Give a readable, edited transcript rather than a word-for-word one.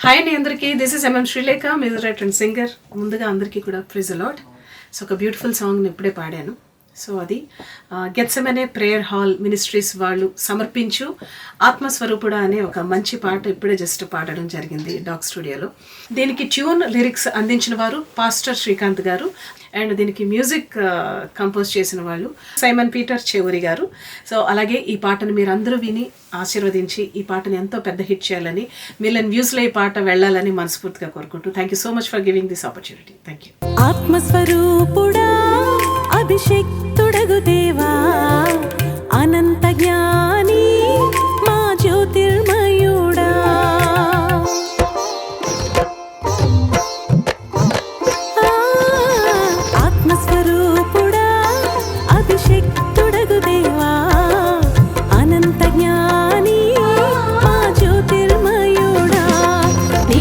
Hi అండి అందరికీ. This is MM Srilekha, music writer and singer. ముందుగా అందరికీ కూడా ప్రైజ్ ది లార్డ్. సో ఒక బ్యూటిఫుల్ సాంగ్ని ఇప్పుడే పాడాను. సో అది గెత్సెమనే ప్రేయర్ హాల్ మినిస్ట్రీస్ వాళ్ళు సమర్పించు ఆత్మస్వరూపుడా అనే ఒక మంచి పాట ఇప్పుడే జస్ట్ పాడడం జరిగింది డాగ్ స్టూడియోలో. దీనికి ట్యూన్ లిరిక్స్ అందించిన వారు పాస్టర్ శ్రీకాంత్ గారు, అండ్ దీనికి మ్యూజిక్ కంపోజ్ చేసిన వాళ్ళు సైమన్ పీటర్ చెవురి గారు. సో అలాగే ఈ పాటను మీరు అందరూ విని ఆశీర్వదించి ఈ పాటను ఎంతో పెద్ద హిట్ చేయాలని, మిలియన్ వ్యూస్లో ఈ పాట వెళ్ళాలని మనస్ఫూర్తిగా కోరుకుంటూ thank you so much for giving this opportunity. Thank you. ఆత్మస్వరూపుడా అభిషేక్తుడగు దేవా, అనంత జ్ఞాని మా జ్యోతిర్మ